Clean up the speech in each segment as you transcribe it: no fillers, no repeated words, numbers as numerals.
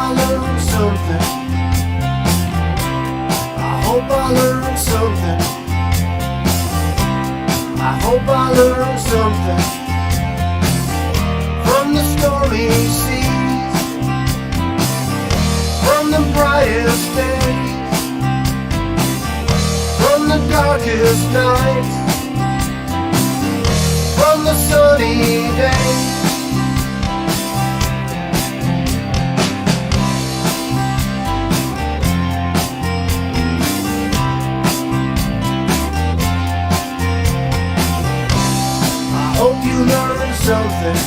I learned something. I hope I learned something. I hope I learned something from the stormy seas, from the brightest days, from the darkest nights, from the sunny days. I hope you learned something.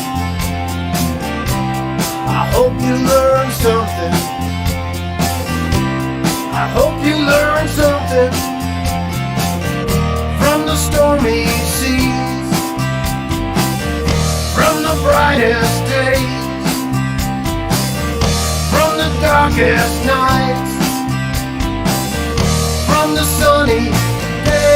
I hope you learned something. I hope you learned something from the stormy seas, from the brightest days, from the darkest nights, from the sunny days.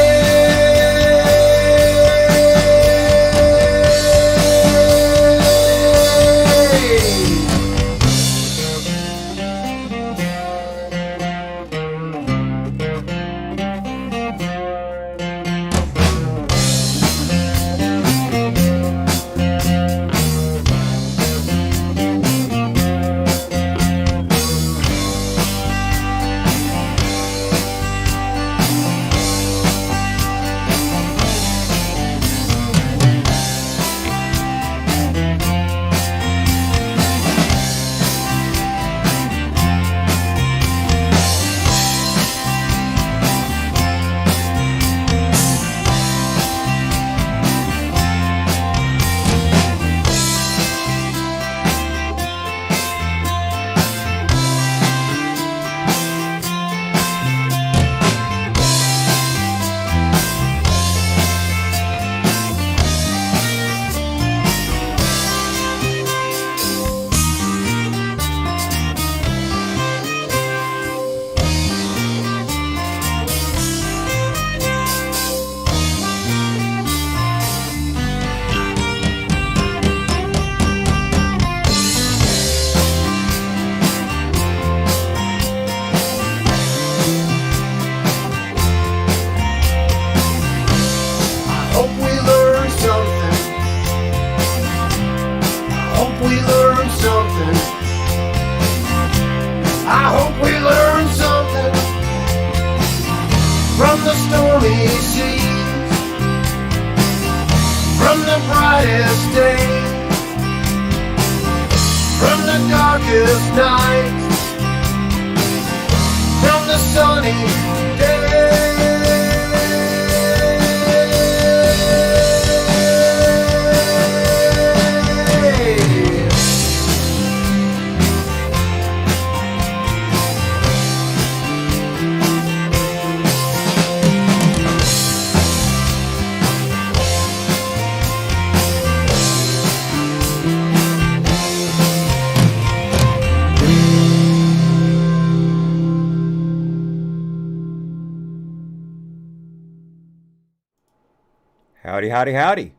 Howdy, howdy, howdy.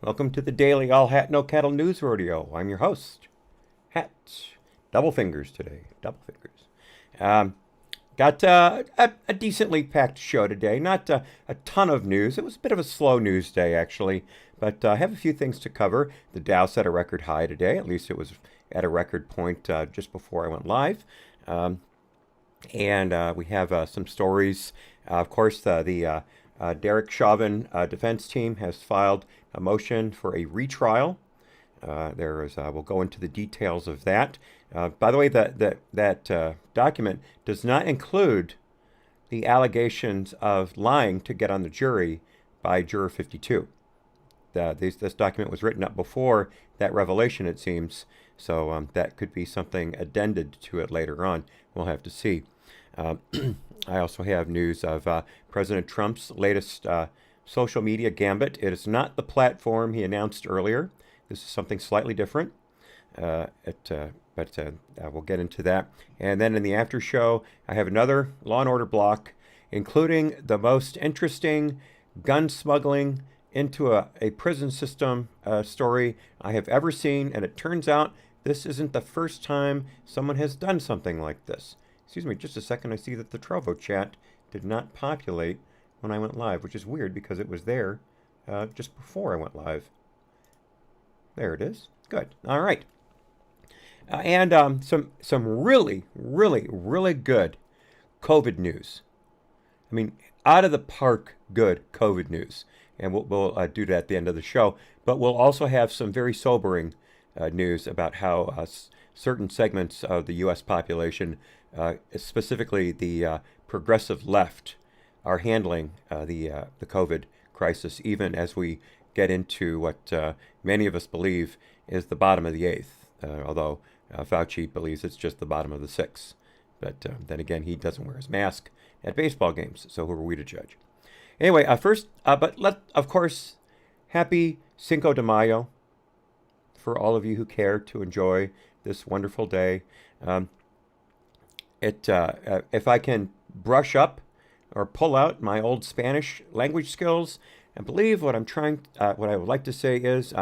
Welcome to the daily All Hat No Cattle News Rodeo. I'm your host, Hats. Double fingers today, double fingers. Got a decently packed show today. Not a ton of news. It was a bit of a slow news day, actually. But I have a few things to cover. The Dow set a record high today. At least it was at a record point just before I went live. And we have some stories. Of course, the Derek Chauvin defense team has filed a motion for a retrial. We'll go into the details of that. By the way, that document does not include the allegations of lying to get on the jury by Juror 52. This document was written up before that revelation, it seems, so that could be something addended to it later on. We'll have to see. I also have news of President Trump's latest social media gambit. It is not the platform he announced earlier. This is something slightly different. We'll get into that. And then in the after show, I have another Law and Order block, including the most interesting gun smuggling into a prison system story I have ever seen. And it turns out this isn't the first time someone has done something like this. Excuse me, just a second. I see that the Trovo chat did not populate when I went live, which is weird because it was there just before I went live. There it is. Good. All right. And some really, really, really good COVID news. I mean, out of the park good COVID news. And we'll do that at the end of the show. But we'll also have some very sobering news about how certain segments of the U.S. population, specifically the progressive left, are handling the COVID crisis, even as we get into what many of us believe is the bottom of the eighth, although Fauci believes it's just the bottom of the sixth. But then again, he doesn't wear his mask at baseball games, so who are we to judge? Anyway, first, of course, happy Cinco de Mayo for all of you who care to enjoy this wonderful day. If I can brush up or pull out my old Spanish language skills, I believe what what I would like to say is,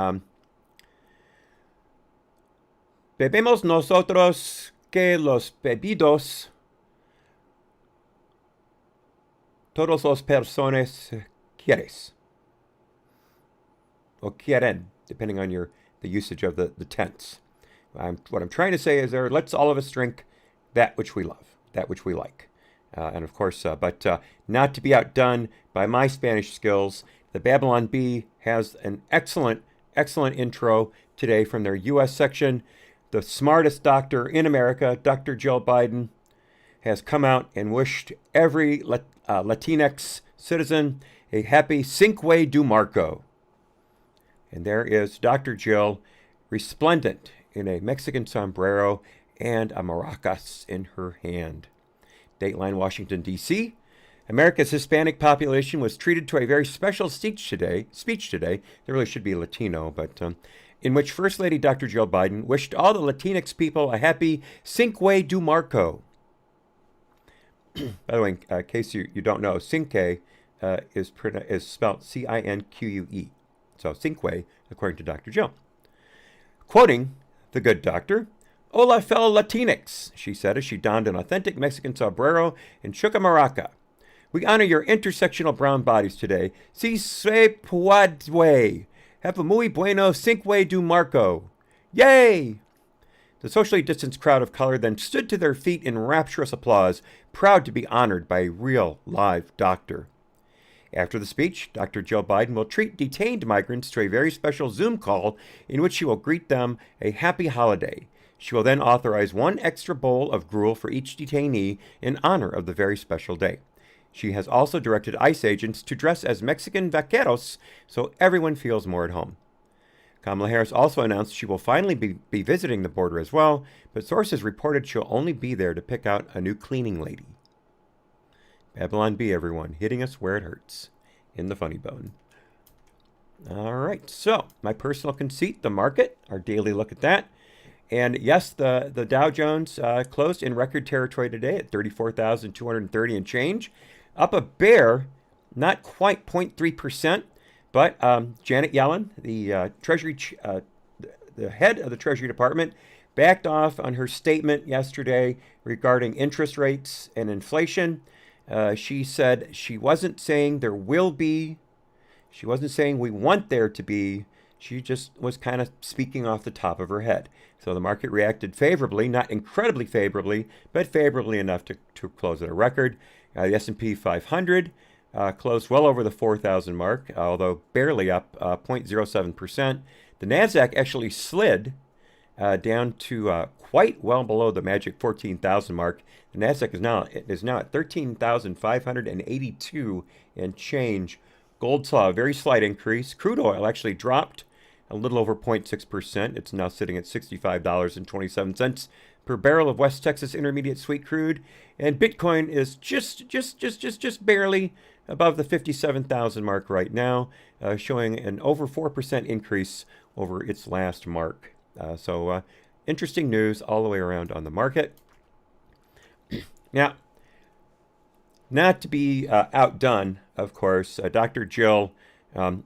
bebemos nosotros que los bebidos todos los personas quieres. Or quieren, depending on the usage of the tense. What I'm trying to say is let's all of us drink that which we love, that which we like. And of course, but not to be outdone by my Spanish skills, the Babylon Bee has an excellent intro today from their U.S. section. The smartest doctor in America, Dr. Jill Biden, has come out and wished every Latinx citizen a happy Cinque de Marco. And there is Dr. Jill, resplendent in a Mexican sombrero and a maracas in her hand. Dateline, Washington, D.C. America's Hispanic population was treated to a very special speech today. There really should be Latino, but in which First Lady Dr. Jill Biden wished all the Latinx people a happy Cinque de Marco. By the way, in case you don't know, Cinque is spelled C-I-N-Q-U-E. So Cinque, according to Dr. Jill. Quoting the good doctor, "Hola, fellow Latinx," she said as she donned an authentic Mexican sombrero and shook a maraca. "We honor your intersectional brown bodies today. Si se puede. Have a muy bueno Cinque de Marco. Yay!" The socially distanced crowd of color then stood to their feet in rapturous applause, proud to be honored by a real, live doctor. After the speech, Dr. Joe Biden will treat detained migrants to a very special Zoom call in which she will greet them a happy holiday. She will then authorize one extra bowl of gruel for each detainee in honor of the very special day. She has also directed ICE agents to dress as Mexican vaqueros so everyone feels more at home. Kamala Harris also announced she will finally be visiting the border as well, but sources reported she'll only be there to pick out a new cleaning lady. Babylon Bee, everyone, hitting us where it hurts, in the funny bone. All right, so my personal conceit, the market, our daily look at that. And yes, the Dow Jones closed in record territory today at 34,230 and change. Up a bare, not quite 0.3%, but Janet Yellen, the Treasury, the head of the Treasury Department, backed off on her statement yesterday regarding interest rates and inflation. She said she wasn't saying there will be. She wasn't saying we want there to be. She just was kind of speaking off the top of her head. So the market reacted favorably, not incredibly favorably, but favorably enough to close at a record. The S&P 500 closed well over the 4,000 mark, although barely up 0.07%. The NASDAQ actually slid down to quite well below the magic 14,000 mark. The NASDAQ is now at 13,582 and change. Gold saw a very slight increase. Crude oil actually dropped a little over 0.6%. It's now sitting at $65.27 per barrel of West Texas Intermediate Sweet Crude. And Bitcoin is just barely above the 57,000 mark right now, showing an over 4% increase over its last mark. So interesting news all the way around on the market. Now, not to be outdone, of course, Dr. Jill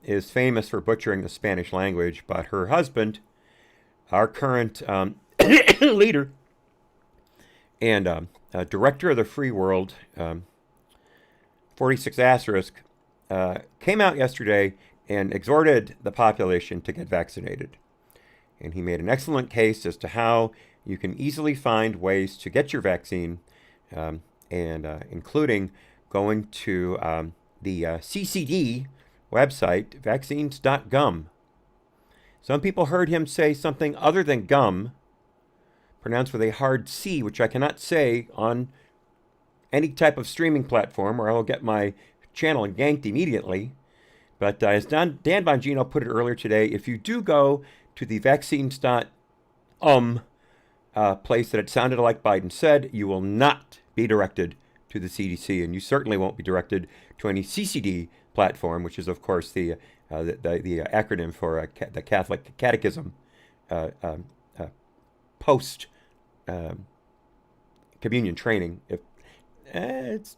is famous for butchering the Spanish language, but her husband, our current leader and director of the Free World, 46 Asterisk, came out yesterday and exhorted the population to get vaccinated. And he made an excellent case as to how you can easily find ways to get your vaccine, including going to the CCD website, vaccines.gum. Some people heard him say something other than gum, pronounced with a hard C, which I cannot say on any type of streaming platform, or I will get my channel yanked immediately. But as Dan Bongino put it earlier today, if you do go to the vaccines.place that it sounded like Biden said, you will not be directed to the CDC, and you certainly won't be directed to any CCD platform, which is, of course, the acronym for the Catholic Catechism post communion training. It's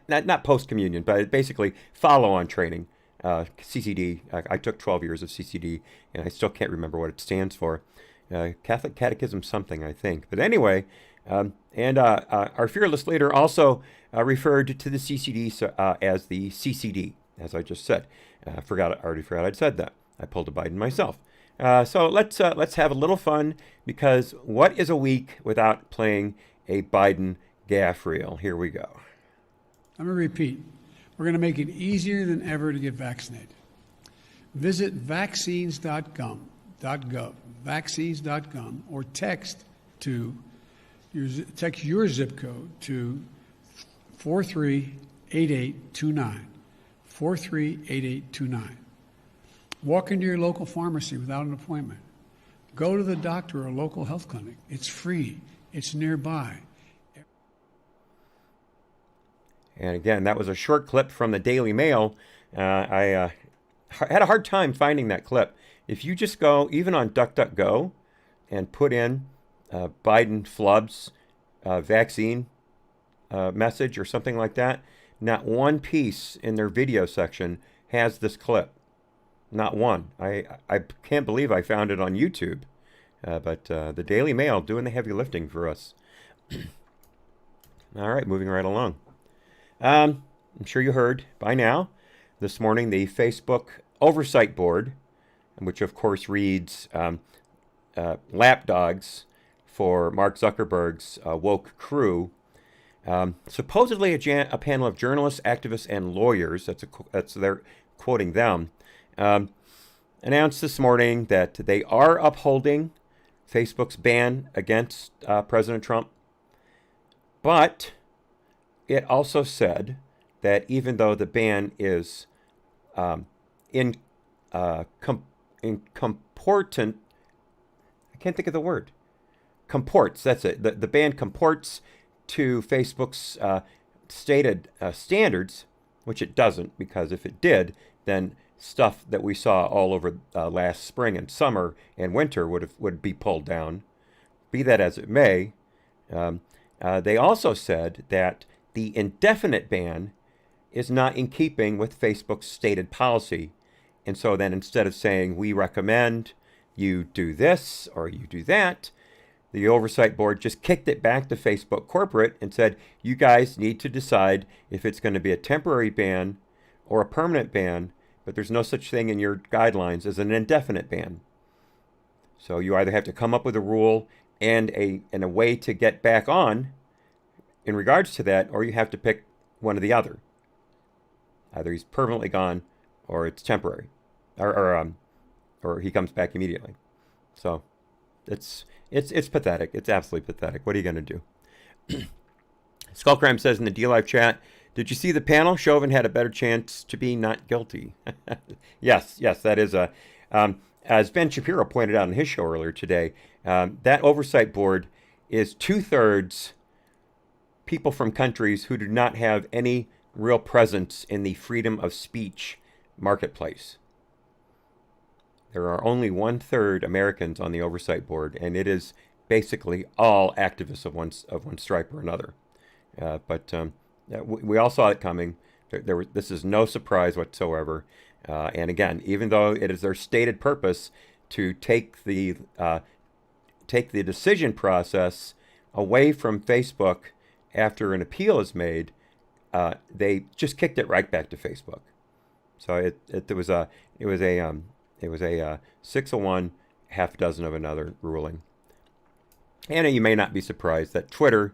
not post communion, but basically follow on training. CCD. I took 12 years of CCD, and I still can't remember what it stands for. Catholic Catechism something, I think. But anyway, our fearless leader also referred to the CCD as the CCD, as I just said. I already forgot I'd said that. I pulled a Biden myself. So let's have a little fun, because what is a week without playing a Biden gaffe reel? Here we go. I'm going to repeat. We're going to make it easier than ever to get vaccinated. Visit vaccines.gov, vaccines.gov, or text your zip code to 438829, 438829. Walk into your local pharmacy without an appointment. Go to the doctor or a local health clinic. It's free. It's nearby. And again, that was a short clip from the Daily Mail. I had a hard time finding that clip. If you just go, even on DuckDuckGo, and put in Biden flubs vaccine message or something like that, not one piece in their video section has this clip. Not one. I can't believe I found it on YouTube. But the Daily Mail doing the heavy lifting for us. All right, moving right along. I'm sure you heard by now, this morning, the Facebook Oversight Board, which of course reads lapdogs for Mark Zuckerberg's woke crew, supposedly a panel of journalists, activists, and lawyers, they're quoting them, announced this morning that they are upholding Facebook's ban against President Trump, but it also said that even though the ban is comportant, I can't think of the word. Comports, that's it. The ban comports to Facebook's stated standards, which it doesn't, because if it did, then stuff that we saw all over last spring and summer and winter would be pulled down. Be that as it may, they also said that the indefinite ban is not in keeping with Facebook's stated policy. And so then instead of saying, we recommend you do this or you do that, the oversight board just kicked it back to Facebook corporate and said, you guys need to decide if it's going to be a temporary ban or a permanent ban, but there's no such thing in your guidelines as an indefinite ban. So you either have to come up with a rule and a way to get back on in regards to that, or you have to pick one or the other. Either he's permanently gone, or it's temporary, or he comes back immediately. So it's pathetic. It's absolutely pathetic. What are you going to do? Skullcrime says in the DLive chat, did you see the panel? Chauvin had a better chance to be not guilty. Yes, that is a. As Ben Shapiro pointed out on his show earlier today, that oversight board is 2/3 people from countries who do not have any real presence in the freedom of speech marketplace. There are only 1/3 Americans on the oversight board, and it is basically all activists of one stripe or another. But we all saw it coming. This is no surprise whatsoever. And again, even though it is their stated purpose to take the take the decision process away from Facebook after an appeal is made, they just kicked it right back to Facebook. So it was a 6-1, half a dozen of another ruling. And you may not be surprised that Twitter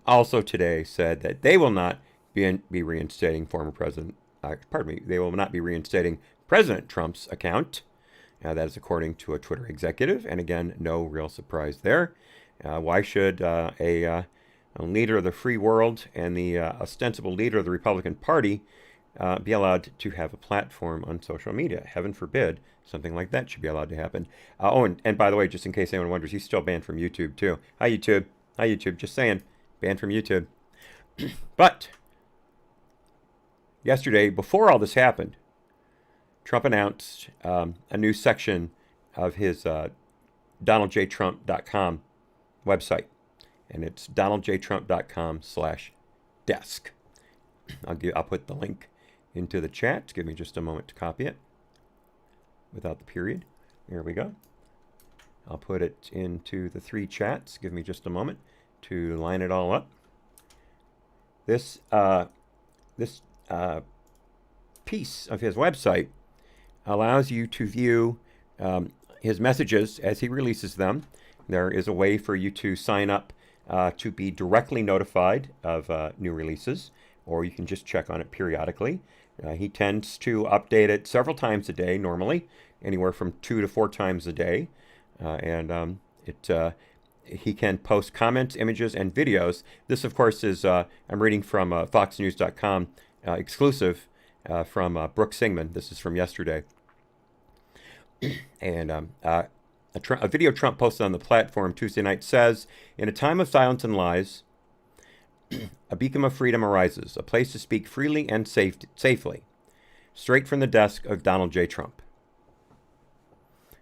also today said that they will not be reinstating they will not be reinstating President Trump's account. That is according to a Twitter executive. And again, no real surprise there. Why should a leader of the free world and the ostensible leader of the Republican Party be allowed to have a platform on social media? Heaven forbid something like that should be allowed to happen. And by the way, just in case anyone wonders, he's still banned from YouTube too. Hi YouTube. Just saying, banned from YouTube. But yesterday, before all this happened, Trump announced a new section of his DonaldJTrump.com website, and it's DonaldJTrump.com/desk. I'll put the link into the chat. Give me just a moment to copy it without the period. There we go. I'll put it into the 3 chats. Give me just a moment to line it all up. This piece of his website allows you to view his messages as he releases them. There is a way for you to sign up to be directly notified of new releases, or you can just check on it periodically. He tends to update it several times a day, normally, anywhere from 2 to 4 times a day. He can post comments, images, and videos. This, of course, is, I'm reading from FoxNews.com, exclusive from Brooke Singman. This is from yesterday. And a video Trump posted on the platform Tuesday night says, "In a time of silence and lies, a beacon of freedom arises, a place to speak freely and safely, straight from the desk of Donald J. Trump."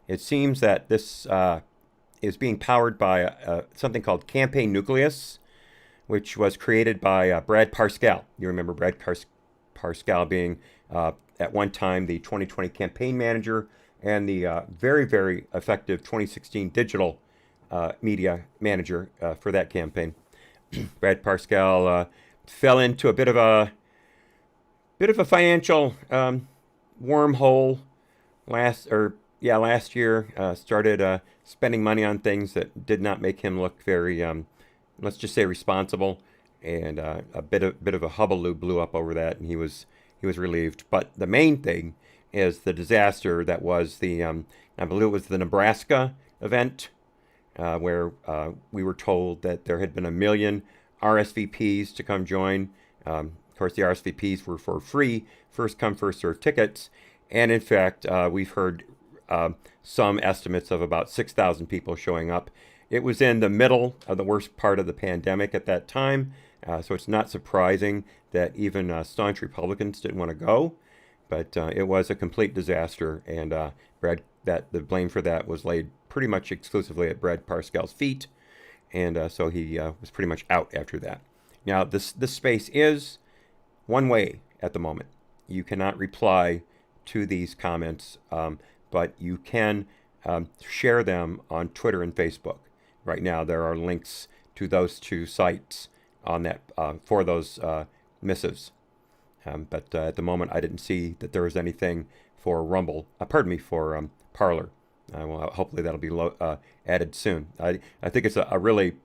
It seems that this is being powered by something called Campaign Nucleus, which was created by Brad Parscale. You remember Brad Parscale being, at one time, the 2020 campaign manager and the very, very effective 2016 digital media manager for that campaign. Brad Parscale fell into a bit of a financial wormhole last year. Started spending money on things that did not make him look very, let's just say, responsible, and a bit of a hullabaloo blew up over that, and he was relieved. But the main thing is the disaster that was the I believe it was the Nebraska event, where we were told that there had been 1 million RSVPs to come join. Of course, the RSVPs were for free, first come, first served tickets. And in fact, we've heard some estimates of about 6,000 people showing up. It was in the middle of the worst part of the pandemic at that time, so it's not surprising that even staunch Republicans didn't want to go. But it was a complete disaster, and the blame for that was laid pretty much exclusively at Brad Parscale's feet, and so he was pretty much out after that. Now, this space is one way at the moment. You cannot reply to these comments, but you can share them on Twitter and Facebook. Right now, there are links to those 2 sites on that for those missives. But at the moment, I didn't see that there was anything for for Parler. Well, hopefully that'll be added soon. I think it's a really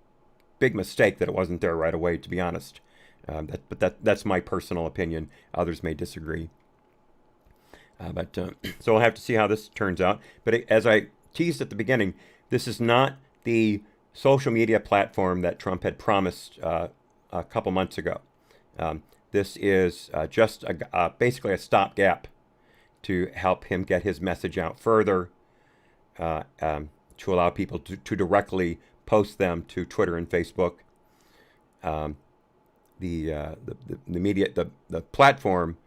big mistake that it wasn't there right away, to be honest. But that's my personal opinion. Others may disagree. So we'll have to see how this turns out. But as I teased at the beginning, this is not the social media platform that Trump had promised a couple months ago. This is just basically a stopgap to help him get his message out further, to allow people to directly post them to Twitter and Facebook. The platform,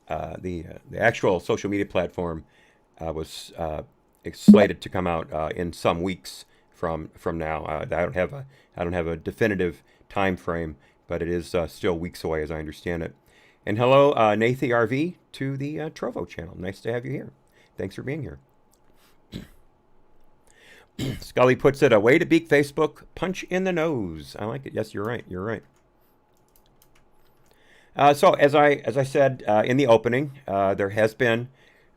the actual social media platform, was slated to come out in some weeks from now. I don't have a definitive time frame, but it is still weeks away, as I understand it. And hello, Nathan RV to the Trovo channel. Nice to have you here. Thanks for being here. Scully puts it, a way to beat Facebook, punch in the nose. I like it. Yes, you're right. You're right. So as I said in the opening, there has been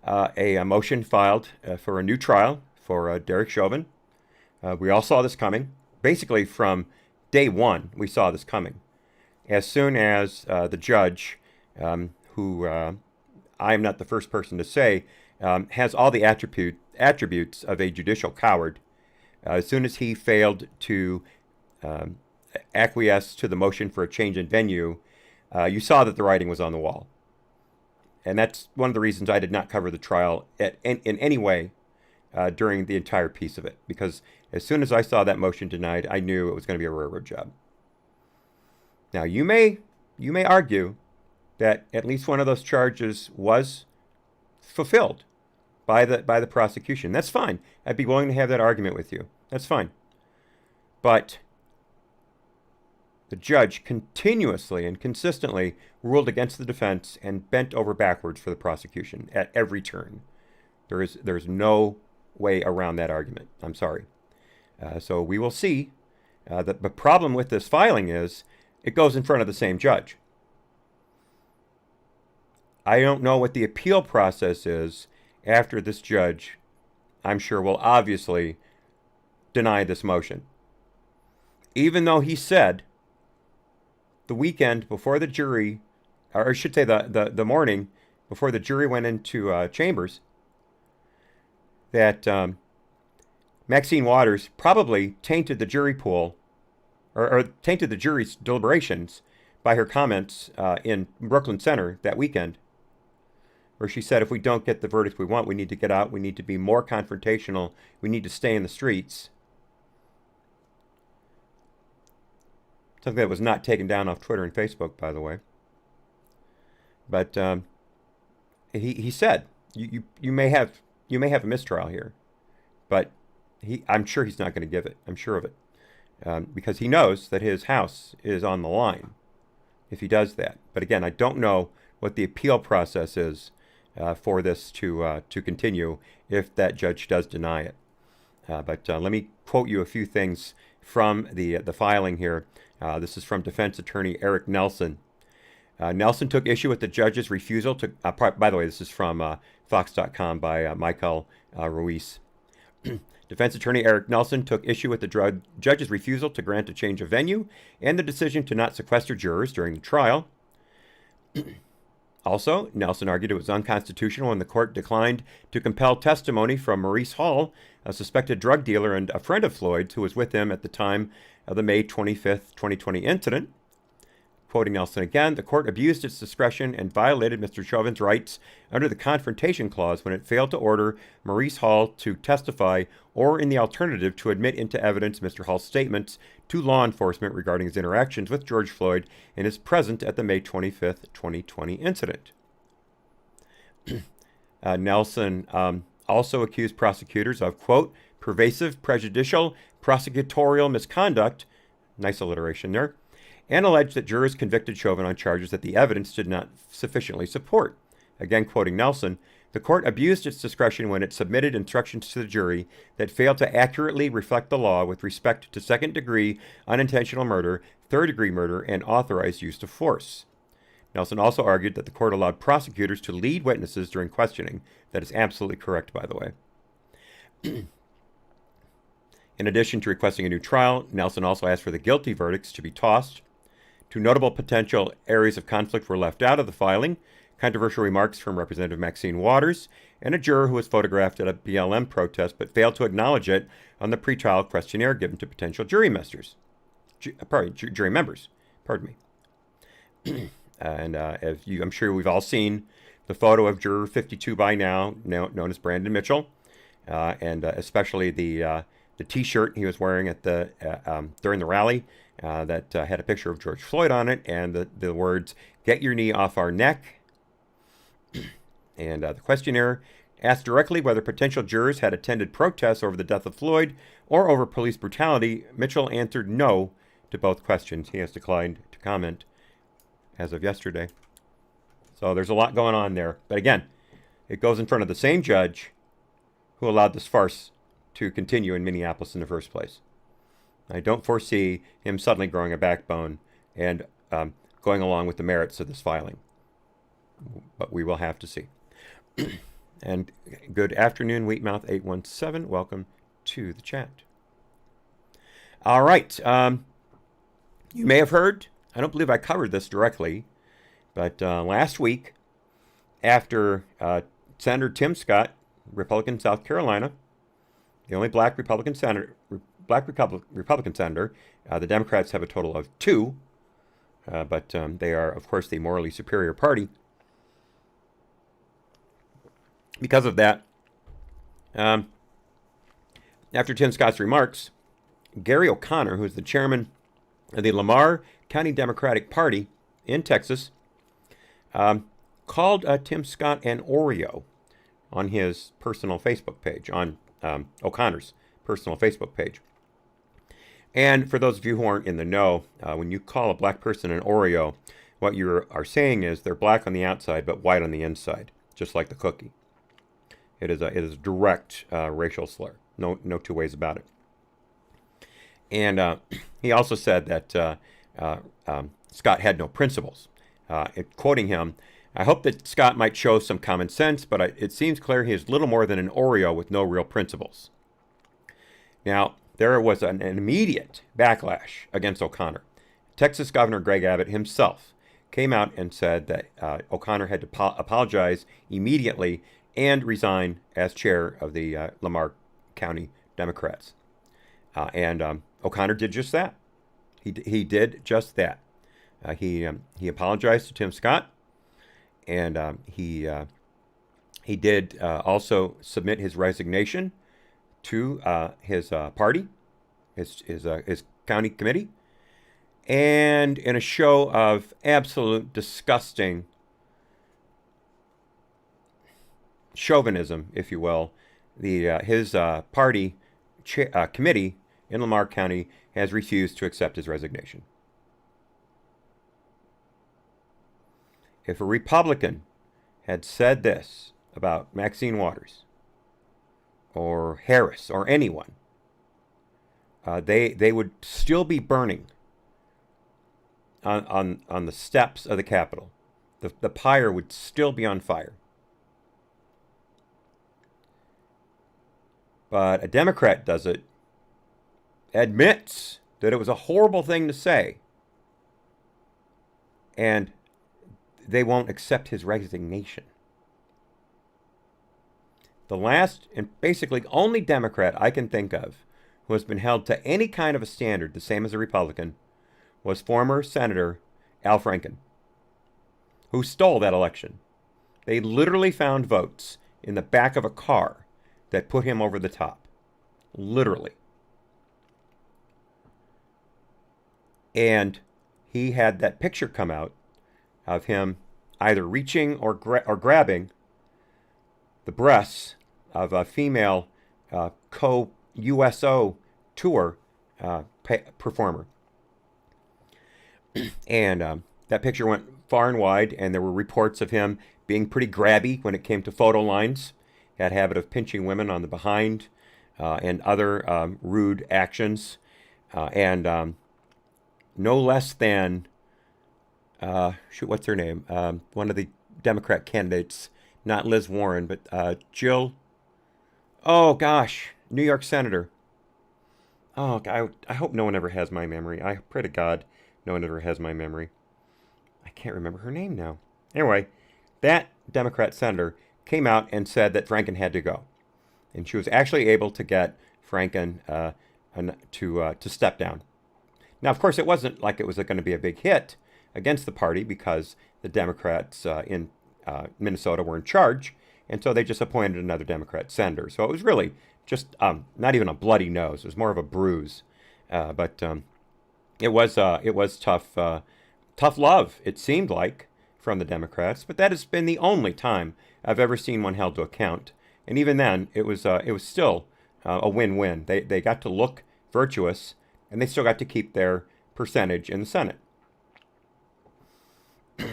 a motion filed for a new trial for Derek Chauvin. We all saw this coming. Basically, from day one, we saw this coming. As soon as the judge, who I am not the first person to say, has all the attributes of a judicial coward, as soon as he failed to acquiesce to the motion for a change in venue, you saw that the writing was on the wall. And that's one of the reasons I did not cover the trial in any way during the entire piece of it. Because as soon as I saw that motion denied, I knew it was going to be a railroad job. Now, you may argue that at least one of those charges was fulfilled by the prosecution. That's fine. I'd be willing to have that argument with you. That's fine. But the judge continuously and consistently ruled against the defense and bent over backwards for the prosecution at every turn. There's no way around that argument. I'm sorry. So we will see. The problem with this filing is it goes in front of the same judge. I don't know what the appeal process is after this judge, I'm sure, will obviously deny this motion. Even though he said the weekend before the jury, or I should say the morning before the jury went into chambers, that Maxine Waters probably tainted the jury pool, or tainted the jury's deliberations by her comments in Brooklyn Center that weekend, where she said, if we don't get the verdict we want, we need to get out, we need to be more confrontational, we need to stay in the streets. Something that was not taken down off Twitter and Facebook, by the way. But he said, you may have a mistrial here, but I'm sure he's not going to give it. I'm sure of it, because he knows that his house is on the line if he does that. But again, I don't know what the appeal process is for this to continue if that judge does deny it. But let me quote you a few things from the filing here. This is from defense attorney Eric Nelson. Nelson took issue with the judge's refusal to, by the way, this is from Fox.com by Michael Ruiz. Defense attorney Eric Nelson took issue with the judge's refusal to grant a change of venue and the decision to not sequester jurors during the trial. Also, Nelson argued it was unconstitutional when the court declined to compel testimony from Maurice Hall, a suspected drug dealer and a friend of Floyd's who was with him at the time of the May 25th, 2020 incident. Quoting Nelson again, the court abused its discretion and violated Mr. Chauvin's rights under the Confrontation Clause when it failed to order Maurice Hall to testify or, in the alternative, to admit into evidence Mr. Hall's statements to law enforcement regarding his interactions with George Floyd and his presence at the May 25th, 2020 incident. Nelson also accused prosecutors of, quote, pervasive, prejudicial, prosecutorial misconduct, nice alliteration there, and alleged that jurors convicted Chauvin on charges that the evidence did not sufficiently support. Again, quoting Nelson, the court abused its discretion when it submitted instructions to the jury that failed to accurately reflect the law with respect to second-degree unintentional murder, third-degree murder, and authorized use of force. Nelson also argued that the court allowed prosecutors to lead witnesses during questioning. That is absolutely correct, by the way. In addition to requesting a new trial, Nelson also asked for the guilty verdicts to be tossed. Two notable potential areas of conflict were left out of the filing: controversial remarks from Representative Maxine Waters and a juror who was photographed at a BLM protest but failed to acknowledge it on the pretrial questionnaire given to potential jury members. Pardon me. And I'm sure we've all seen the photo of juror 52 by now, known as Brandon Mitchell, and especially the T-shirt he was wearing at during the rally that had a picture of George Floyd on it and the words, "Get your knee off our neck." And the questionnaire asked directly whether potential jurors had attended protests over the death of Floyd or over police brutality. Mitchell answered no to both questions. He has declined to comment as of yesterday. So there's a lot going on there. But again, it goes in front of the same judge who allowed this farce to continue in Minneapolis in the first place. I don't foresee him suddenly growing a backbone and going along with the merits of this filing. But we will have to see. And good afternoon, Wheatmouth817. Welcome to the chat. All right. You may have heard, I don't believe I covered this directly, but last week, after Senator Tim Scott, Republican, South Carolina, the only black Republican senator, the Democrats have a total of 2, but they are, of course, the morally superior party. Because of that, after Tim Scott's remarks, Gary O'Connor, who is the chairman of the Lamar County Democratic Party in Texas, called Tim Scott an Oreo on his personal Facebook page, on O'Connor's personal Facebook page. And for those of you who aren't in the know, when you call a black person an Oreo, what you are saying is they're black on the outside but white on the inside, just like the cookie. It is a direct racial slur. No two ways about it. And he also said that Scott had no principles. Quoting him, "I hope that Scott might show some common sense, but it seems clear he is little more than an Oreo with no real principles." Now, there was an immediate backlash against O'Connor. Texas Governor Greg Abbott himself came out and said that O'Connor had to apologize immediately and resign as chair of the Lamar County Democrats. And O'Connor did just that. He did just that. He apologized to Tim Scott, and he did also submit his resignation to his party, his county committee, and in a show of absolute disgusting chauvinism, if you will, his party committee in Lamar County has refused to accept his resignation. If a Republican had said this about Maxine Waters or Harris or anyone, they would still be burning on the steps of the Capitol. The pyre would still be on fire. But a Democrat does it, admits that it was a horrible thing to say, and they won't accept his resignation. The last and basically only Democrat I can think of who has been held to any kind of a standard, the same as a Republican, was former Senator Al Franken, who stole that election. They literally found votes in the back of a car that put him over the top. Literally. And he had that picture come out of him either reaching or grabbing the breasts of a female co-USO tour performer. And that picture went far and wide, and there were reports of him being pretty grabby when it came to photo lines. He had a habit of pinching women on the behind and other rude actions. And no less than, what's her name? One of the Democrat candidates, not Liz Warren, but Jill. Oh, gosh, New York Senator. Oh, I hope no one ever has my memory. I pray to God no one ever has my memory. I can't remember her name now. Anyway, that Democrat senator came out and said that Franken had to go. And she was actually able to get Franken to step down. Now, of course, it wasn't like it was going to be a big hit against the party because the Democrats in Minnesota were in charge. And so they just appointed another Democrat senator. So it was really just not even a bloody nose. It was more of a bruise. But it was tough love, it seemed like, from the Democrats. But that has been the only time I've ever seen one held to account. And even then, it was still a win-win. They got to look virtuous, and they still got to keep their percentage in the Senate. I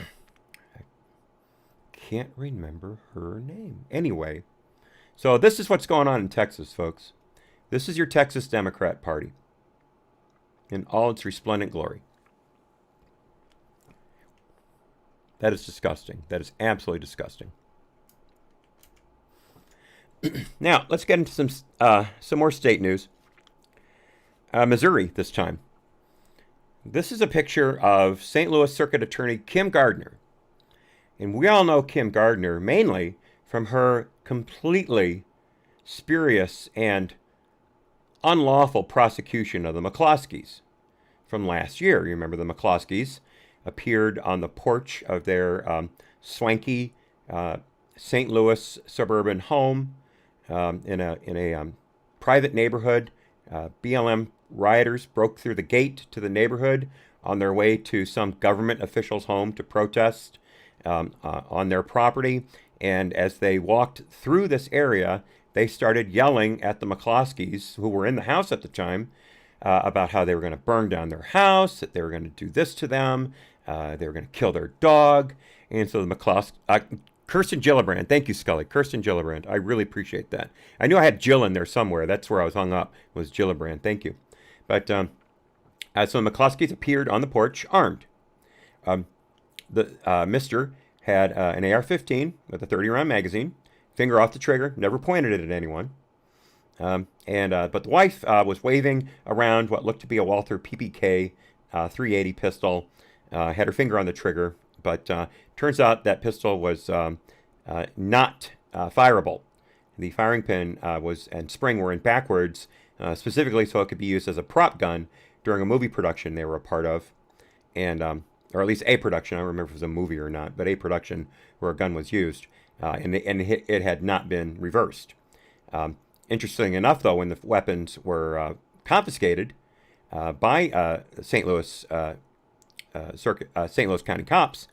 can't remember her name. Anyway, so this is what's going on in Texas, folks. This is your Texas Democrat Party in all its resplendent glory. That is disgusting. That is absolutely disgusting. Now, let's get into some more state news. Missouri this time. This is a picture of St. Louis Circuit Attorney Kim Gardner. And we all know Kim Gardner mainly from her completely spurious and unlawful prosecution of the McCloskeys from last year. You remember the McCloskeys appeared on the porch of their swanky St. Louis suburban home in a private neighborhood. BLM rioters broke through the gate to the neighborhood on their way to some government official's home to protest on their property. And as they walked through this area, they started yelling at the McCloskeys, who were in the house at the time, about how they were going to burn down their house, that they were going to do this to them, they were going to kill their dog. And so the McCloskeys... Kirsten Gillibrand. Thank you, Scully. Kirsten Gillibrand. I really appreciate that. I knew I had Jill in there somewhere. That's where I was hung up, was Gillibrand. Thank you. But so the McCloskeys appeared on the porch armed. The Mister had an AR-15 with a 30-round magazine, finger off the trigger, never pointed it at anyone. But the wife was waving around what looked to be a Walther PPK 380 pistol, had her finger on the trigger, but turns out that pistol was not fireable. The firing pin and spring were in backwards, specifically so it could be used as a prop gun during a movie production they were a part of, and or at least a production. I don't remember if it was a movie or not, but a production where a gun was used, and it had not been reversed. Interesting enough, though, when the weapons were confiscated by St. Louis St. Louis County cops,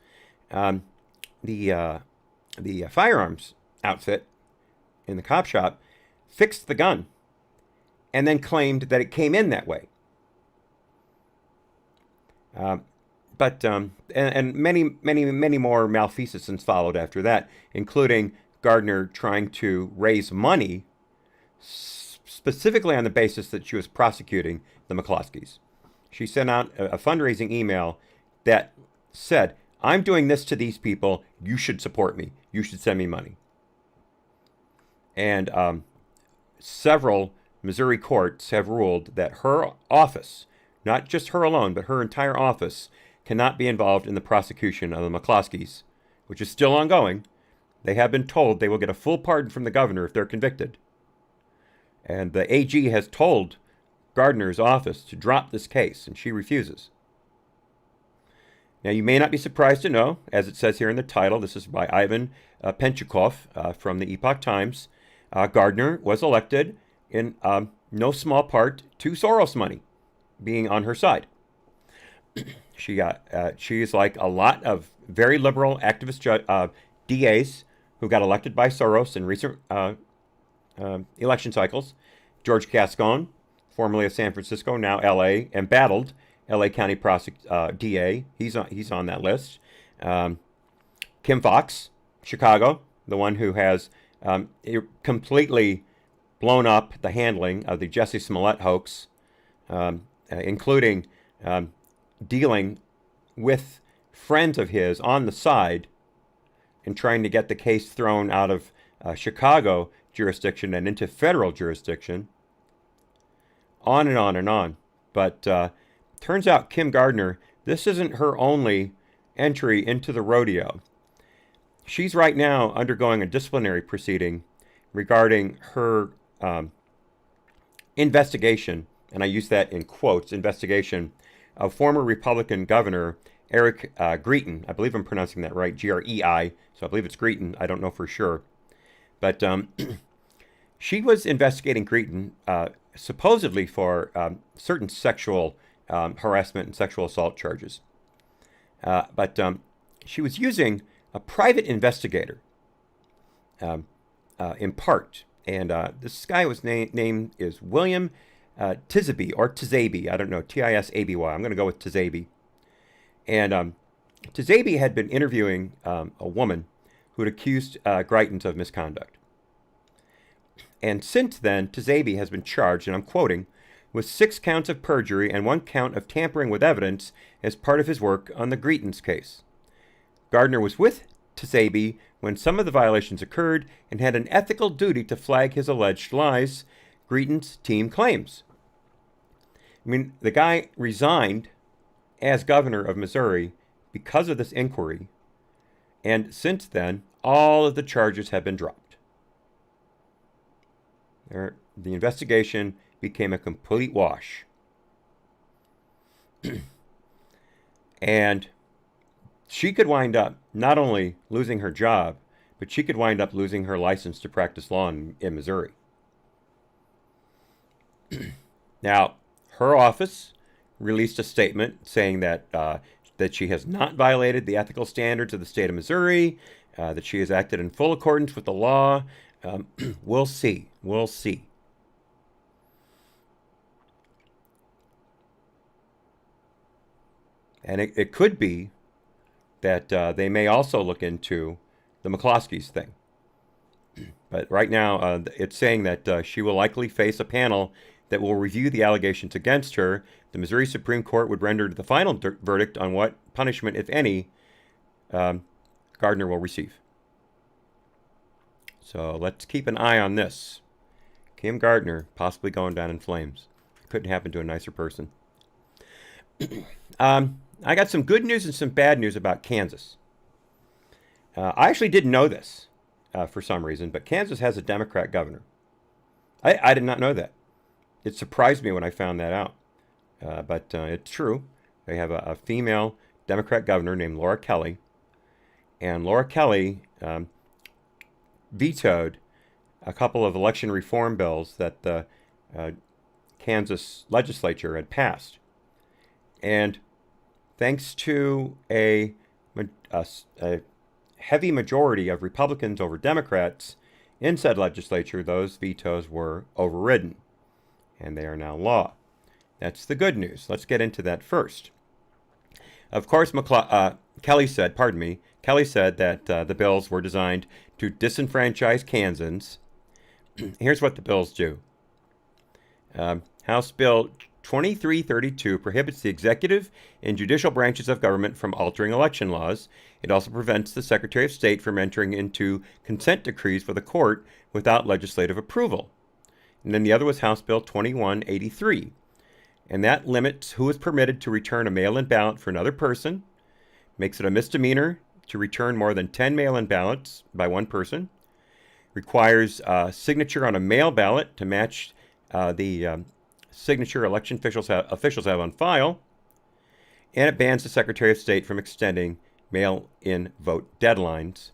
the firearms outfit in the cop shop fixed the gun and then claimed that it came in that way. But many more malfeasance followed after that, including Gardner trying to raise money specifically on the basis that she was prosecuting the McCloskeys. She sent out a fundraising email that said, "I'm doing this to these people. You should support me. You should send me money." And several Missouri courts have ruled that her office, not just her alone, but her entire office, cannot be involved in the prosecution of the McCloskeys, which is still ongoing. They have been told they will get a full pardon from the governor if they're convicted. And the AG has told Gardner's office to drop this case, and she refuses. Now, you may not be surprised to know, as it says here in the title, this is by Ivan Penchikov from the Epoch Times, Gardner was elected in no small part to Soros money being on her side. She's like a lot of very liberal activist DAs who got elected by Soros in recent election cycles. George Gascon, formerly of San Francisco, now L.A., embattled L.A. County DA. He's on that list. Kim Foxx, Chicago, the one who has completely blown up the handling of the Jussie Smollett hoax, including dealing with friends of his on the side and trying to get the case thrown out of Chicago jurisdiction and into federal jurisdiction. On and on and on. But turns out Kim Gardner, this isn't her only entry into the rodeo. She's right now undergoing a disciplinary proceeding regarding her investigation, and I use that in quotes, investigation of former Republican Governor Eric Greeton. I believe I'm pronouncing that right, Grei, so I believe it's Greeton. I don't know for sure. But she was investigating Greeton supposedly for certain sexual harassment and sexual assault charges. But she was using a private investigator in part. And this guy was name is William Tisaby, or Tisaby. I don't know, Tisaby. I'm going to go with Tisaby. And Tisaby had been interviewing a woman who had accused Greitens of misconduct. And since then, Tsabe has been charged, and I'm quoting, with 6 counts of perjury and 1 count of tampering with evidence as part of his work on the Greetens case. Gardner was with Tsabe when some of the violations occurred and had an ethical duty to flag his alleged lies, Greetens' team claims. I mean, the guy resigned as governor of Missouri because of this inquiry, and since then, all of the charges have been dropped. The investigation became a complete wash. And she could wind up not only losing her job, but she could wind up losing her license to practice law in Missouri. Now, her office released a statement saying that she has not violated the ethical standards of the state of Missouri, that she has acted in full accordance with the law. We'll see. We'll see. And it could be that they may also look into the McCloskeys thing. But right now, it's saying that she will likely face a panel that will review the allegations against her. The Missouri Supreme Court would render the final verdict on what punishment, if any, Gardner will receive. So let's keep an eye on this. Kim Gardner possibly going down in flames. Couldn't happen to a nicer person. I got some good news and some bad news about Kansas. I actually didn't know this for some reason, but Kansas has a Democrat governor. I did not know that. It surprised me when I found that out. But it's true. They have a female Democrat governor named Laura Kelly. And Laura Kelly vetoed a couple of election reform bills that the Kansas legislature had passed. And thanks to a heavy majority of Republicans over Democrats in said legislature, those vetoes were overridden, and they are now law. That's the good news. Let's get into that first. Of course, Kelly said that the bills were designed to disenfranchise Kansans. Here's what the bills do. House Bill 2332 prohibits the executive and judicial branches of government from altering election laws. It also prevents the Secretary of State from entering into consent decrees for the court without legislative approval. And then the other was House Bill 2183. And that limits who is permitted to return a mail-in ballot for another person, makes it a misdemeanor to return more than 10 mail-in ballots by one person, requires a signature on a mail ballot to match the signature election officials have on file, and it bans the Secretary of State from extending mail-in vote deadlines.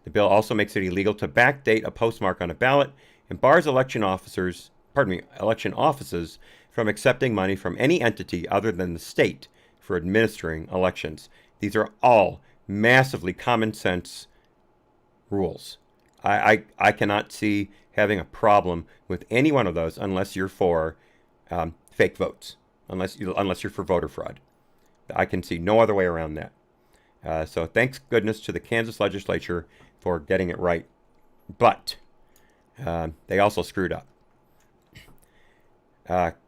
The bill also makes it illegal to backdate a postmark on a ballot and bars election offices from accepting money from any entity other than the state for administering elections. These are all massively common sense rules. I cannot see having a problem with any one of those unless you're for fake votes, unless you're for voter fraud. I can see no other way around that. So thanks goodness to the Kansas legislature for getting it right. But they also screwed up.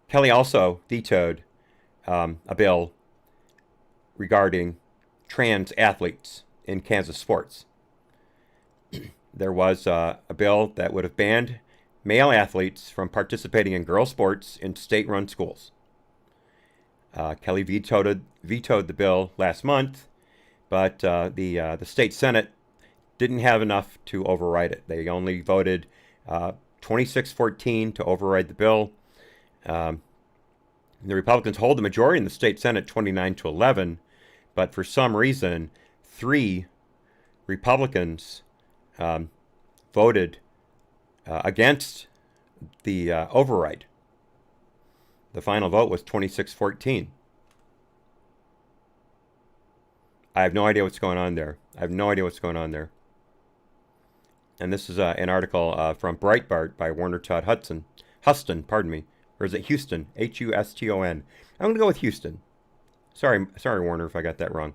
Kelly also vetoed a bill regarding trans athletes in Kansas sports. There was a bill that would have banned male athletes from participating in girls' sports in state-run schools. Kelly vetoed the bill last month, but the state Senate didn't have enough to override it. They only voted 26-14 to override the bill. The Republicans hold the majority in the state Senate 29-11, but for some reason, 3 Republicans voted against the override. The final vote was 26-14. I have no idea what's going on there. And this is an article from Breitbart by Warner Todd Huston, or is it Houston? Huston. I'm going to go with Houston. Sorry, Warner, if I got that wrong.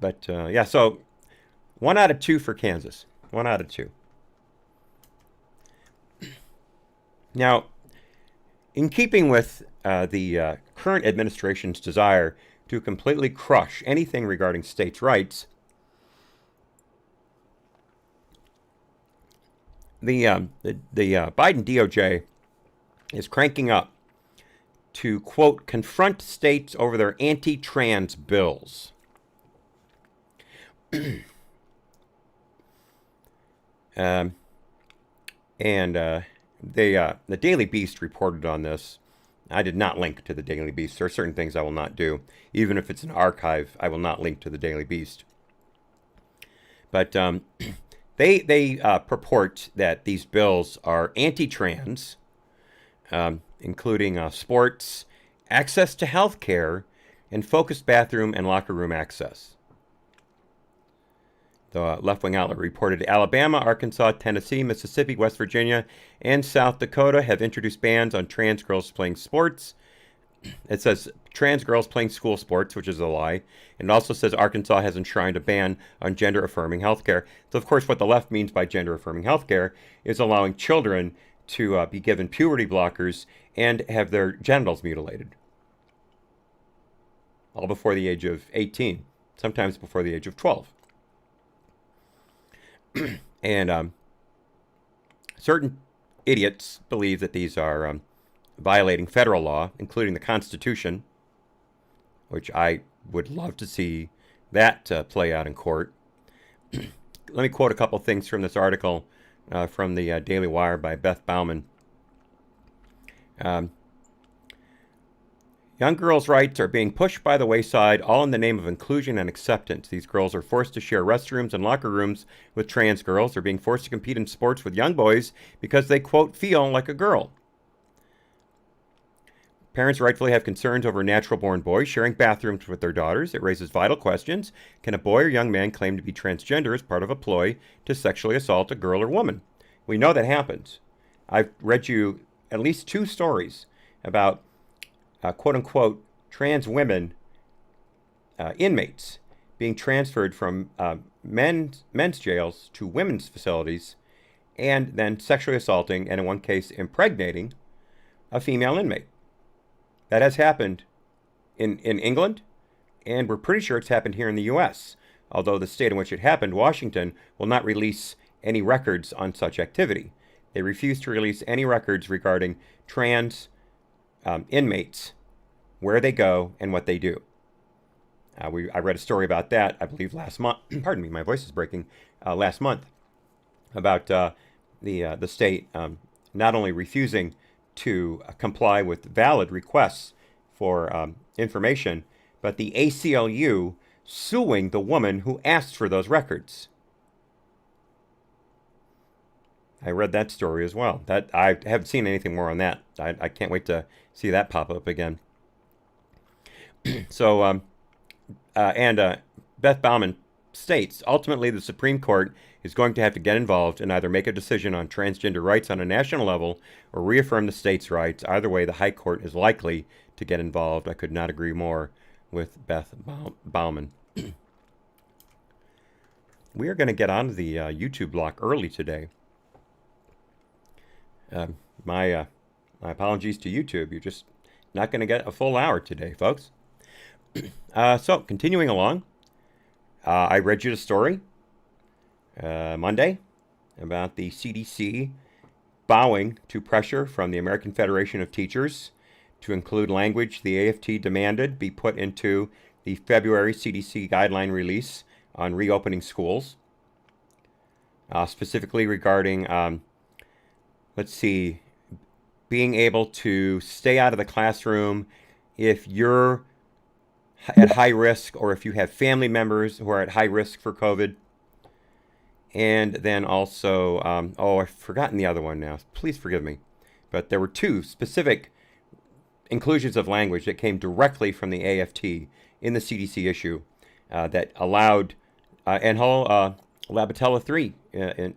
But yeah, so 1 out of 2 for Kansas. 1 out of 2. Now, in keeping with the current administration's desire to completely crush anything regarding states' rights, the Biden DOJ is cranking up to, quote, confront states over their anti-trans bills. The Daily Beast reported on this. I did not link to the Daily Beast. There are certain things I will not do. Even if it's an archive, I will not link to the Daily Beast. But they purport that these bills are anti-trans, including sports, access to health care, and focused bathroom and locker room access. The left-wing outlet reported Alabama, Arkansas, Tennessee, Mississippi, West Virginia, and South Dakota have introduced bans on trans girls playing sports. It says trans girls playing school sports, which is a lie. And it also says Arkansas has enshrined a ban on gender-affirming healthcare. So, of course, what the left means by gender-affirming healthcare is allowing children to be given puberty blockers and have their genitals mutilated. All before the age of 18, sometimes before the age of 12. And certain idiots believe that these are violating federal law, including the Constitution, which I would love to see that play out in court. Let me quote a couple things from this article from the Daily Wire by Beth Bauman. Young girls' rights are being pushed by the wayside, all in the name of inclusion and acceptance. These girls are forced to share restrooms and locker rooms with trans girls. They're being forced to compete in sports with young boys because they, quote, feel like a girl. Parents rightfully have concerns over natural-born boys sharing bathrooms with their daughters. It raises vital questions. Can a boy or young man claim to be transgender as part of a ploy to sexually assault a girl or woman? We know that happens. I've read you at least 2 stories about quote-unquote trans women inmates being transferred from men's jails to women's facilities and then sexually assaulting and in one case impregnating a female inmate. That has happened in England, and we're pretty sure it's happened here in the U.S., although the state in which it happened, Washington, will not release any records on such activity. They refuse to release any records regarding trans inmates, where they go, and what they do. I read a story about that, I believe, last month. Pardon me, my voice is breaking. Last month, about the state not only refusing to comply with valid requests for information, but the ACLU suing the woman who asked for those records. I read that story as well. That I haven't seen anything more on that. I can't wait to see that pop up again. So, Beth Bauman states, ultimately the Supreme Court is going to have to get involved and either make a decision on transgender rights on a national level or reaffirm the state's rights. Either way, the High Court is likely to get involved. I could not agree more with Beth Bauman. We are going to get onto the YouTube block early today. My apologies to YouTube. You're just not going to get a full hour today, folks. So, continuing along, I read you the story Monday about the CDC bowing to pressure from the American Federation of Teachers to include language the AFT demanded be put into the February CDC guideline release on reopening schools, specifically regarding, being able to stay out of the classroom if you're at high risk or if you have family members who are at high risk for COVID. And then also, I've forgotten the other one now. Please forgive me. But there were 2 specific inclusions of language that came directly from the AFT in the CDC issue that allowed, and Labatella 3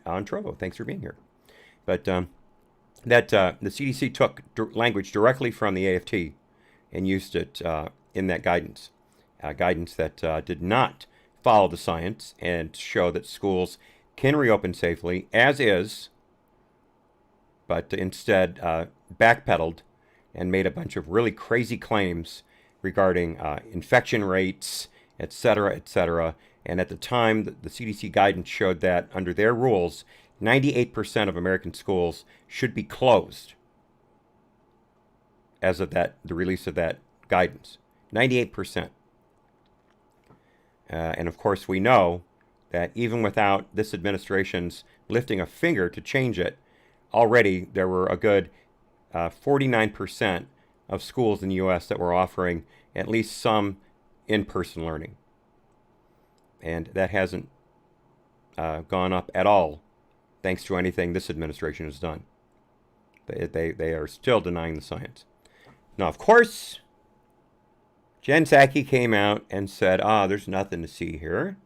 on Trovo. Thanks for being here. But that the CDC took language directly from the AFT and used it in that guidance. Guidance that did not follow the science and show that schools can reopen safely, as is but instead backpedaled and made a bunch of really crazy claims regarding infection rates, et cetera, et cetera. And at the time, the CDC guidance showed that under their rules, 98% of American schools should be closed as of the release of that guidance. 98%. And of course, we know that even without this administration's lifting a finger to change it, already there were a good 49% of schools in the U.S. that were offering at least some in-person learning. And that hasn't gone up at all thanks to anything this administration has done. They are still denying the science. Now, of course, Jen Psaki came out and said, there's nothing to see here.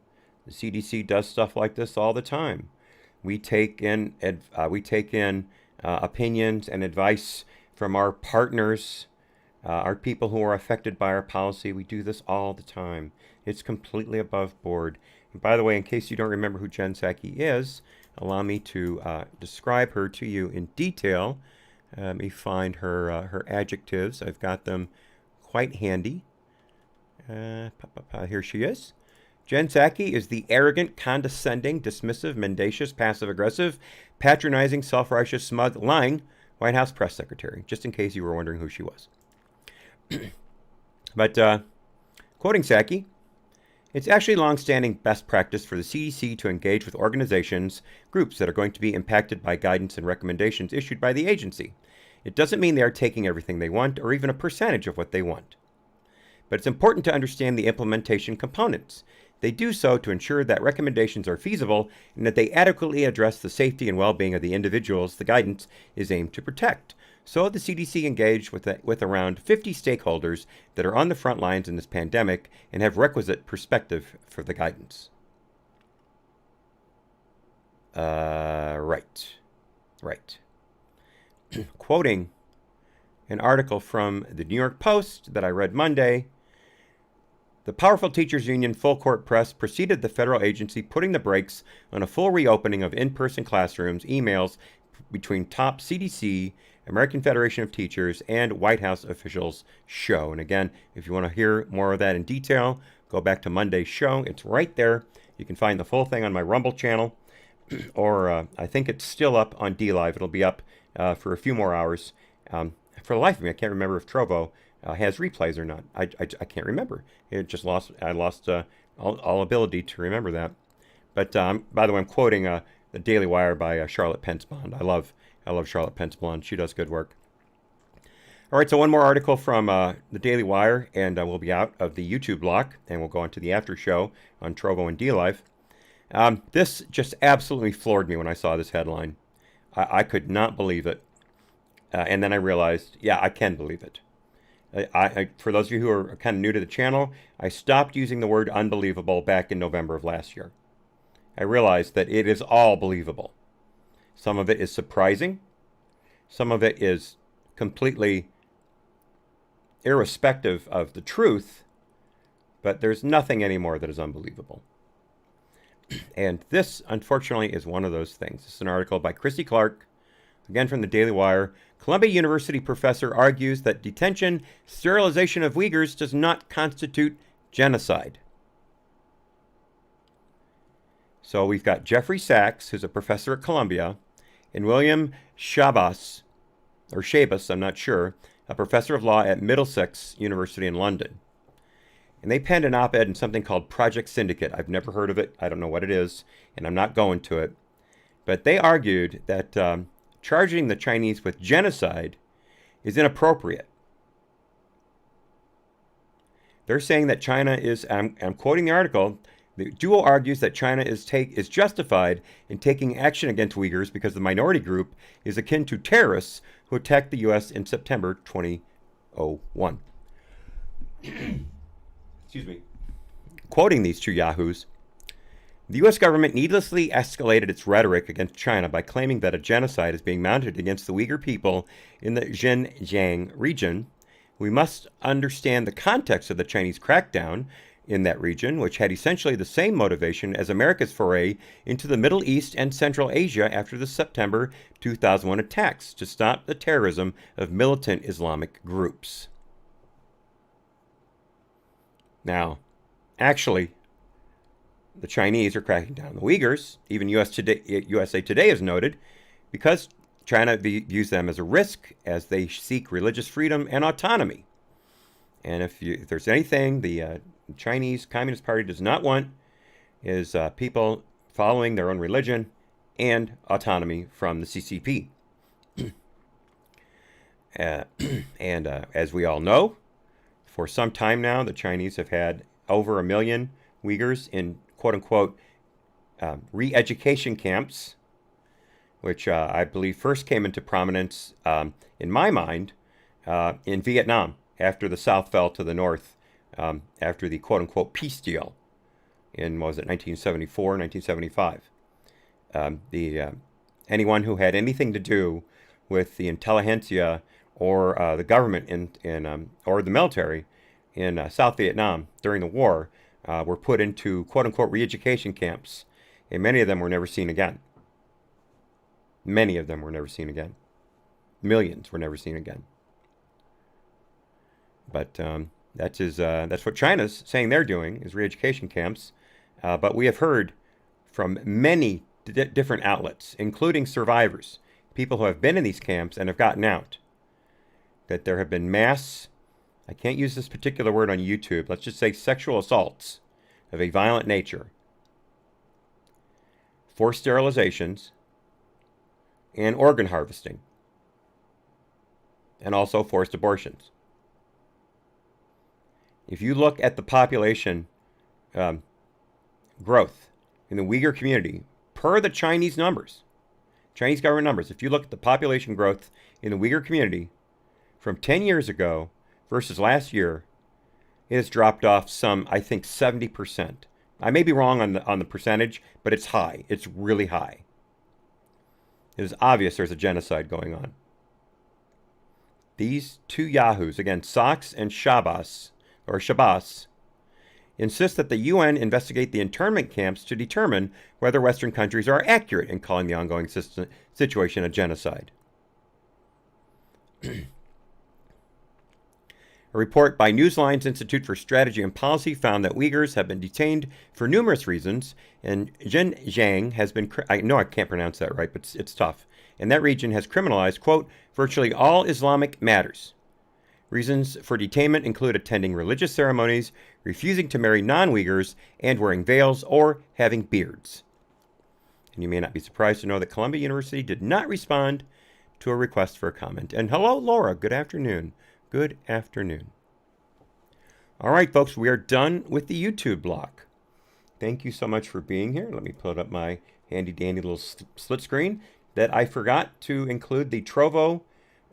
The CDC does stuff like this all the time. We take in opinions and advice from our partners, our people who are affected by our policy. We do this all the time. It's completely above board. And by the way, in case you don't remember who Jen Psaki is, allow me to describe her to you in detail. Let me find her adjectives. I've got them quite handy. Here she is. Jen Psaki is the arrogant, condescending, dismissive, mendacious, passive-aggressive, patronizing, self-righteous, smug, lying White House press secretary, just in case you were wondering who she was. But, quoting Psaki, it's actually long-standing best practice for the CDC to engage with organizations, groups that are going to be impacted by guidance and recommendations issued by the agency. It doesn't mean they are taking everything they want or even a percentage of what they want. But it's important to understand the implementation components. They do so to ensure that recommendations are feasible and that they adequately address the safety and well-being of the individuals the guidance is aimed to protect. So the CDC engaged with around 50 stakeholders that are on the front lines in this pandemic and have requisite perspective for the guidance. Right. Quoting an article from the New York Post that I read Monday, the powerful teachers union Full Court Press preceded the federal agency putting the brakes on a full reopening of in-person classrooms, emails between top CDC, American Federation of Teachers, and White House officials show. And again, if you want to hear more of that in detail, go back to Monday's show. It's right there. You can find the full thing on my Rumble channel, or I think it's still up on DLive. It'll be up for a few more hours. For the life of me, I can't remember if Trovo has replays or not. I can't remember. I lost all ability to remember that. But by the way, I'm quoting the Daily Wire by Charlotte Pence-Bond. I love Charlotte Pence-Bond. She does good work. All right, so one more article from the Daily Wire, and we'll be out of the YouTube block, and we'll go on to the after show on Trovo and DLive. This just absolutely floored me when I saw this headline. I could not believe it. And then I realized, yeah, I can believe it. For those of you who are kind of new to the channel, I stopped using the word unbelievable back in November of last year. I realized that it is all believable. Some of it is surprising. Some of it is completely irrespective of the truth, but there's nothing anymore that is unbelievable. And this, unfortunately, is one of those things. This is an article by Christy Clark, again from the Daily Wire. Columbia University professor argues that detention, sterilization of Uyghurs does not constitute genocide. So we've got Jeffrey Sachs, who's a professor at Columbia, and William Shabas, I'm not sure, a professor of law at Middlesex University in London. And they penned an op-ed in something called Project Syndicate. I've never heard of it. I don't know what it is, and I'm not going to it. But they argued that charging the Chinese with genocide is inappropriate. They're saying that China is, I'm quoting the article, the duo argues that China is justified in taking action against Uyghurs because the minority group is akin to terrorists who attacked the U.S. in September 2001. Excuse me. Quoting these two yahoos, the U.S. government needlessly escalated its rhetoric against China by claiming that a genocide is being mounted against the Uyghur people in the Xinjiang region. We must understand the context of the Chinese crackdown, in that region, which had essentially the same motivation as America's foray into the Middle East and Central Asia after the September 2001 attacks to stop the terrorism of militant Islamic groups. Now, actually, the Chinese are cracking down on the Uyghurs. Even USA Today has noted, because China views them as a risk as they seek religious freedom and autonomy. And if there's anything the Chinese Communist Party does not want, is people following their own religion and autonomy from the CCP. And as we all know, for some time now, the Chinese have had over 1 million Uyghurs in quote-unquote re-education camps, which I believe first came into prominence, in my mind, in Vietnam, after the South fell to the North, after the quote-unquote peace deal in, what was it, 1974, 1975. Anyone who had anything to do with the intelligentsia or the government or the military in South Vietnam during the war were put into quote-unquote re-education camps, and many of them were never seen again. Many of them were never seen again. Millions were never seen again. But that's what China's saying they're doing, is re-education camps. But we have heard from many different outlets, including survivors, people who have been in these camps and have gotten out, that there have been mass, I can't use this particular word on YouTube, let's just say sexual assaults of a violent nature, forced sterilizations, and organ harvesting, and also forced abortions. If you look at the population growth in the Uyghur community, per the Chinese numbers, Chinese government numbers, if you look at the population growth in the Uyghur community from 10 years ago versus last year, it has dropped off some, I think, 70%. I may be wrong on the percentage, but it's high. It's really high. It is obvious there's a genocide going on. These two yahoos, again, Sachs and Shabazz, insist that the UN investigate the internment camps to determine whether Western countries are accurate in calling the ongoing situation a genocide. A report by Newsline's Institute for Strategy and Policy found that Uyghurs have been detained for numerous reasons, and Xinjiang has been, I know I can't pronounce that right, but it's tough, and that region has criminalized, quote, virtually all Islamic matters. Reasons for detainment include attending religious ceremonies, refusing to marry non-Uyghurs, and wearing veils or having beards. And you may not be surprised to know that Columbia University did not respond to a request for a comment. And hello, Laura. Good afternoon. Good afternoon. All right, folks, we are done with the YouTube block. Thank you so much for being here. Let me put up my handy-dandy little split screen that I forgot to include the Trovo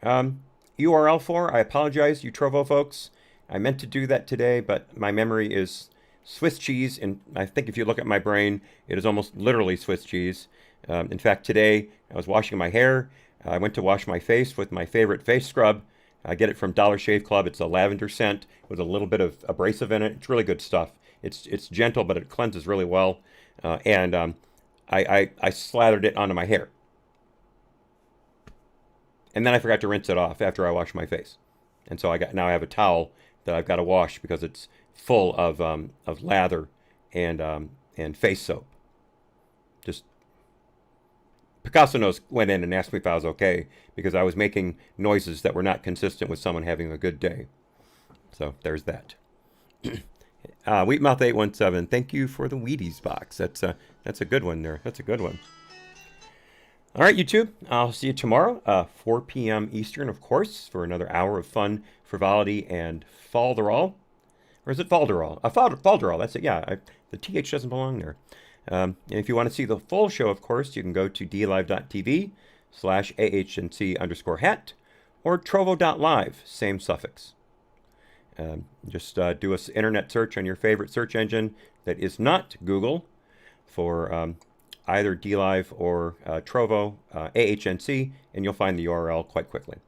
URL for. I apologize, you Trovo folks. I meant to do that today, but my memory is Swiss cheese, and I think if you look at my brain, it is almost literally Swiss cheese. In fact, today I was washing my hair. I went to wash my face with my favorite face scrub. I get it from Dollar Shave Club. It's a lavender scent with a little bit of abrasive in it. It's really good stuff. It's gentle, but it cleanses really well. I slathered it onto my hair. And then I forgot to rinse it off after I washed my face. And so now I have a towel that I've got to wash because it's full of lather and face soap. Just Picasso Nose went in and asked me if I was okay because I was making noises that were not consistent with someone having a good day. So there's that. Wheatmouth817, thank you for the Wheaties box. That's a good one there. That's a good one. All right, YouTube, I'll see you tomorrow, 4 p.m. Eastern, of course, for another hour of fun, frivolity, and falderall. Or is it falderall? Falderall, that's it, yeah. The TH doesn't belong there. And if you want to see the full show, of course, you can go to dlive.tv/AHNC_hat or trovo.live, same suffix. Just do an internet search on your favorite search engine that is not Google for either DLive or Trovo, AHNC, and you'll find the URL quite quickly.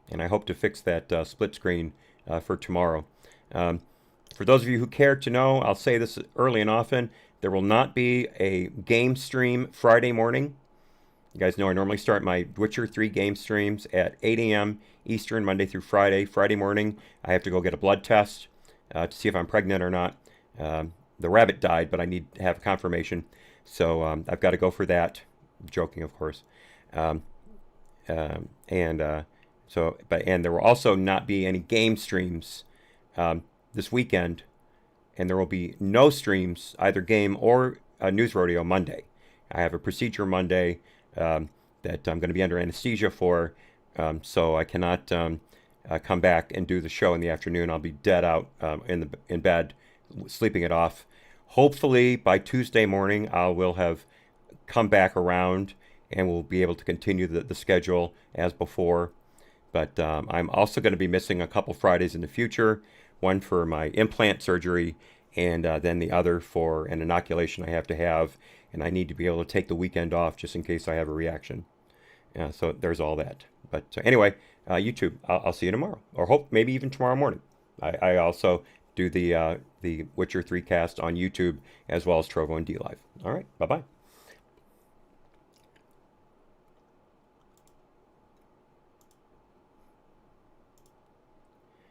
And I hope to fix that split screen for tomorrow. For those of you who care to know, I'll say this early and often, there will not be a game stream Friday morning. You guys know I normally start my Witcher 3 game streams at 8 a.m. Eastern, Monday through Friday. Friday morning, I have to go get a blood test to see if I'm pregnant or not. The rabbit died, but I need to have confirmation. So I've got to go for that. I'm joking, of course. And there will also not be any game streams this weekend, and there will be no streams, either game or news rodeo, Monday. I have a procedure Monday that I'm going to be under anesthesia for, so I cannot come back and do the show in the afternoon. I'll be dead out in bed, sleeping it off. Hopefully by Tuesday morning, I will have come back around and we'll be able to continue the schedule as before. But I'm also going to be missing a couple Fridays in the future, one for my implant surgery and then the other for an inoculation I have to have. And I need to be able to take the weekend off just in case I have a reaction. So there's all that. But anyway, YouTube, I'll see you tomorrow, or maybe even tomorrow morning. I also do the Witcher 3 cast on YouTube as well as Trovo and D Live. All right, bye-bye.